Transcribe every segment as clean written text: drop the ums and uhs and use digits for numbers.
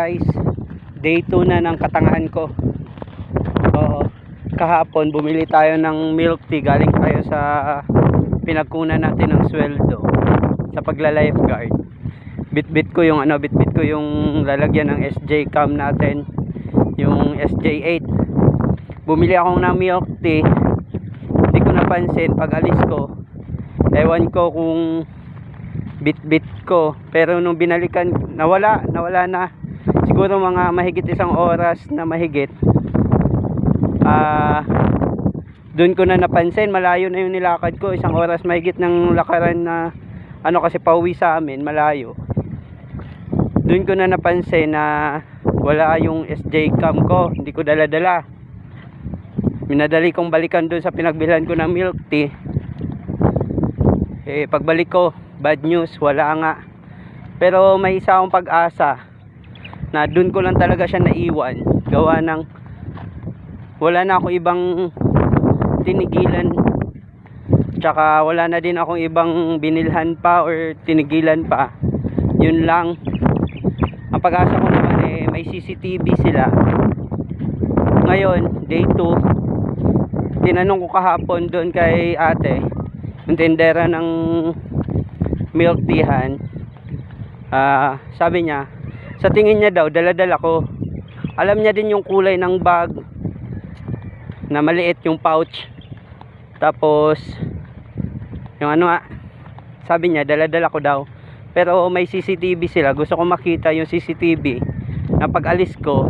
Guys, day 2 na ng katangahan ko. Oo, kahapon bumili tayo ng milk tea. Galing tayo sa pinagkunan natin ng sweldo sa pagla-lifeguard. Bitbit ko yung lalagyan ng SJ cam natin, yung SJ8. Bumili ako ng milk tea. Hindi ko napansin pag alis ko. Ewan ko kung bitbit ko, pero nung binalikan nawala na. Siguro mga mahigit isang oras na mahigit. Doon ko na napansin, malayo na yung nilakad ko. Isang oras mahigit ng lakaran na kasi pauwi sa amin, malayo. Doon ko na napansin na wala yung SJ cam ko. Hindi ko dala-dala. Minadali kong balikan doon sa pinagbilhan ko ng milk tea. Pagbalik ko, bad news, wala nga. Pero may isa akong pag-asa na doon ko lang talaga siya naiwan. Gawa ng wala na akong ibang tinigilan. Tsaka wala na din akong ibang binilhan pa or tinigilan pa. Yun lang. Ang pag-asa ko naman may CCTV sila. Ngayon, day 2. Tinanong ko kahapon doon kay ate, yung tindera ng milk teahan. Sabi niya, sa tingin niya daw, dala-dala ko. Alam niya din yung kulay ng bag na maliit yung pouch. Tapos yung sabi niya, dala-dala ko daw. Pero may CCTV sila. Gusto ko makita yung CCTV na pag alis ko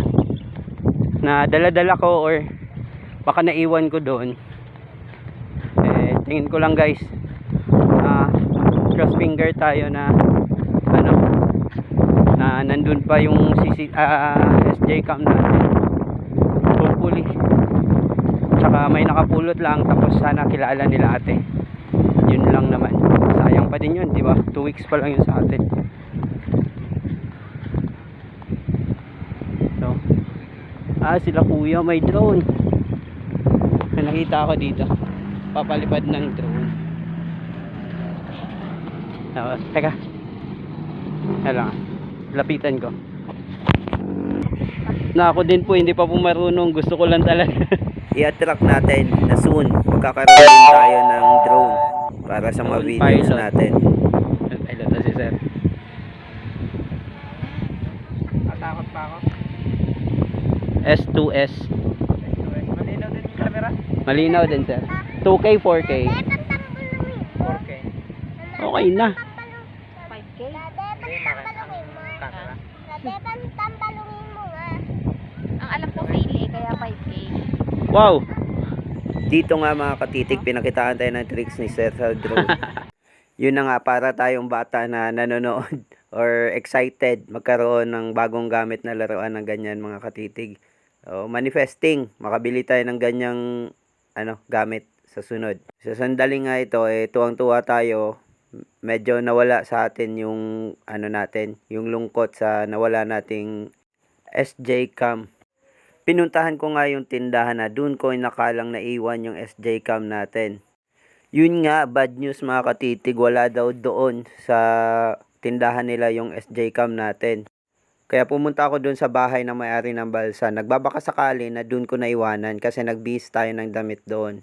na dala-dala ko or baka naiwan ko doon. Tingin ko lang guys. Cross finger tayo na na nandun pa yung SJ cam natin. Hopefully. Tsaka may nakapulot lang, tapos sana kilala nila ate. Yun lang naman. Sayang pa din yun, di ba? 2 weeks pa lang yun sa atin. So, sila kuya may drone. May nakita ako dito. Papalipad ng drone. Teka. Hala, lapitan ko. Na ako din po hindi pa marunong. Gusto ko lang talaga. I-attract natin na soon magkakaroon din tayo ng drone para sa mga videos natin. Pilot na si sir. Natakot pa ako. S2S. Malinaw din yung camera? Malinaw din sir. 2K, 4K. 4K. Okay na. 5K? Tambalungin mo nga. Ang alam ko sili, kaya 5K. Wow! Dito nga mga katitik, pinakitaan tayo ng tricks ni Sir sa drone. Yun na nga, para tayong bata na nanonood or excited magkaroon ng bagong gamit na laruan ng ganyan mga katitig. So, manifesting, makabili tayo ng ganyang gamit sa sunod. Sa sandali nga ito, tuwang-tuwa tayo. Medyo nawala sa atin yung natin, yung lungkot sa nawala nating SJ cam. Pinuntahan ko nga yung tindahan na doon ko nakalang naiwan yung SJ cam natin. Yun nga, bad news mga katitig, wala daw doon sa tindahan nila yung SJ cam natin. Kaya pumunta ako doon sa bahay ng may-ari ng balsa. Nagbabaka sakali na doon ko naiwanan kasi nagbihis tayo ng damit doon.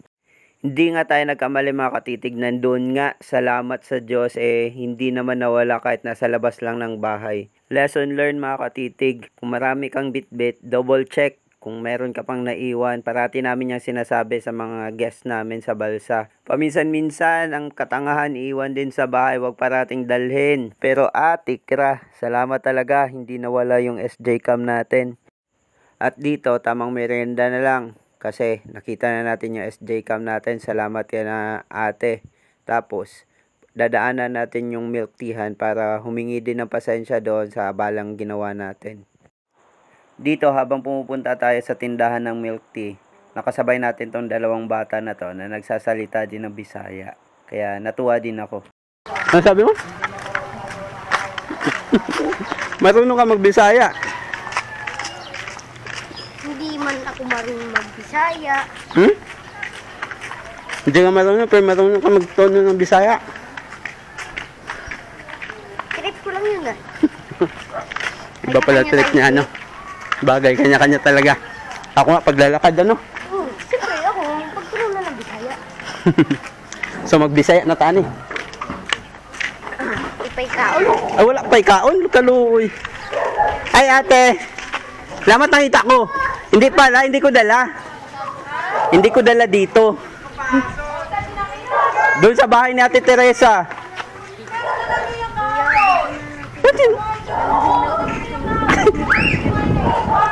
Hindi nga tayo nagkamali mga katitig, nandun nga, salamat sa Diyos, hindi naman nawala kahit nasa labas lang ng bahay. Lesson learned mga katitig, kung marami kang bitbit, double check kung meron ka pang naiwan. Parati namin yung sinasabi sa mga guests namin sa balsa. Paminsan-minsan, ang katangahan iiwan din sa bahay, wag parating dalhin. Pero tikra, salamat talaga, hindi nawala yung SJ cam natin. At dito, tamang merienda na lang. Kasi nakita na natin yung SJ cam natin. Salamat yan na ate. Tapos dadaanan natin yung milk teahan para humingi din ng pasensya doon sa balang ginawa natin. Dito habang pumupunta tayo sa tindahan ng milk tea, nakasabay natin tong dalawang bata na to na nagsasalita din ng Bisaya. Kaya natuwa din ako. Ano sabi mo? Marunong ka magbisaya? Hindi man ako marunong magbisaya. Hindi ka marunong, pero marunong ka magtono ng Bisaya. Trip ko lang yun Iba pala trip niya, ano? Bagay, kanya-kanya talaga. Ako nga, paglalakad, ano? Siyempre ako, pagtulong na ng Bisaya. So, magbisaya na tani. Ipay kaon. Ay, wala pa ikaon. Kaluoy. Ay, ate. Salamat nakita ko. Hindi pala, hindi ko dala. Hindi ko dala dito. Doon sa bahay ni Ate Teresa. Ba't yun?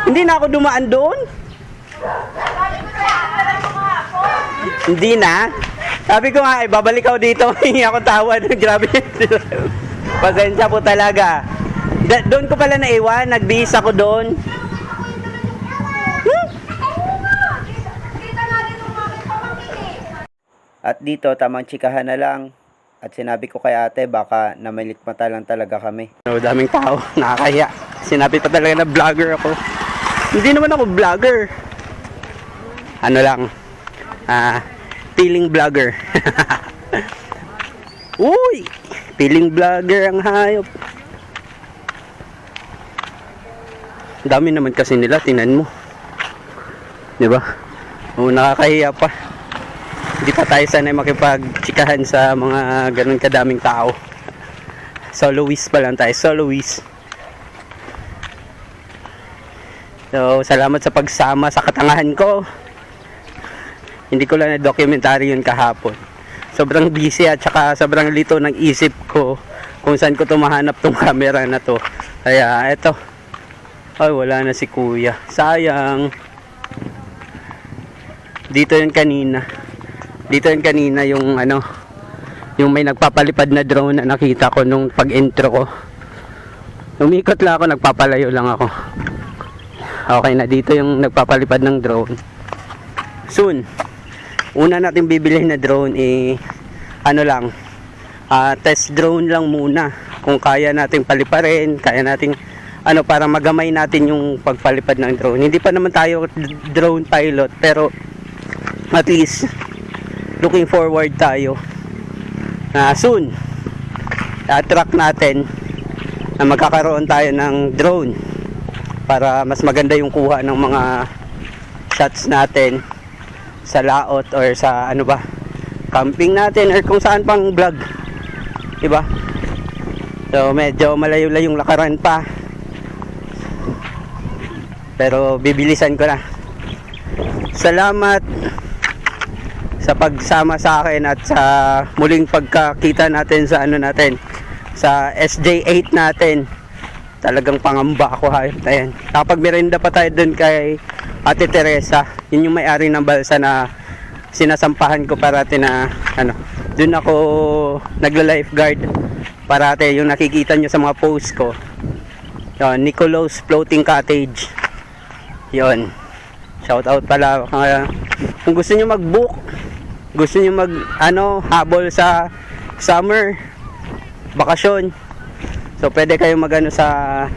Hindi na ako dumaan doon. Hindi na. Sabi ko nga, babalik ako dito. Hingi ako tawad. Grabe. Pasensya po talaga. Doon ko pala naiwan. Nagbihis ako doon. At dito, tamang chikahan na lang. At sinabi ko kay ate, baka namalikmata lang talaga kami. No, daming tao. Nakakahiya. Sinabi pa talaga na vlogger ako. Hindi naman ako vlogger. Ano lang. Feeling vlogger. Uy! Feeling vlogger ang hayop. Dami naman kasi nila, tinan mo. 'Di ba? Oo, nakakahiya pa. Hindi pa tayo sanay makipagtsikahan sa mga ganun kadaming tao. Soloist pa lang tayo, soloist. So, salamat sa pagsama sa katangahan ko. Hindi ko lang na-documentary yun kahapon. Sobrang busy at saka sobrang lito ng isip ko kung saan ko tumahanap tong camera na to. Kaya, eto. Ay, wala na si kuya. Sayang. Dito yun kanina. Dito yun kanina yung ano, yung may nagpapalipad na drone na nakita ko nung pag-intro ko. Umikot lang ako, nagpapalayo lang ako. Okay na, dito yung nagpapalipad ng drone. Soon, una natin bibilhin na drone ano lang, test drone lang muna. Kung kaya nating paliparin, kaya nating ano, para magamay natin yung pagpalipad ng drone. Hindi pa naman tayo drone pilot, pero at least looking forward tayo na soon track natin na magkakaroon tayo ng drone para mas maganda yung kuha ng mga shots natin sa laot or sa ano ba, camping natin or kung saan pang vlog, diba? So medyo malayo-layo yung lakaran pa, pero bibilisan ko na. Salamat sa pagsama sa akin at sa muling pagkakita natin sa ano natin, sa SJ8 natin. Talagang pangamba ako, hayop na yan. Kapag merenda pa tayo dun kay Ate Teresa, yun yung may-ari ng balsa na sinasampahan ko parati na ano, dun ako nagla-lifeguard parati, yung nakikita nyo sa mga post ko. Yun, Nicolo's Floating Cottage. Yun, shout out pala. Kung gusto nyo mag-book, gusto nyo mag ano, habol sa summer bakasyon, so pwede kayong magano sa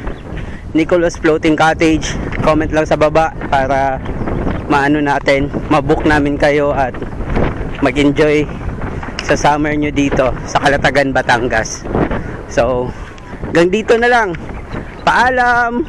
Nicolo's Floating Cottage. Comment lang sa baba para maano natin, mabook namin kayo at mag-enjoy sa summer nyo dito sa Calatagan, Batangas. So hanggang dito na lang, paalam.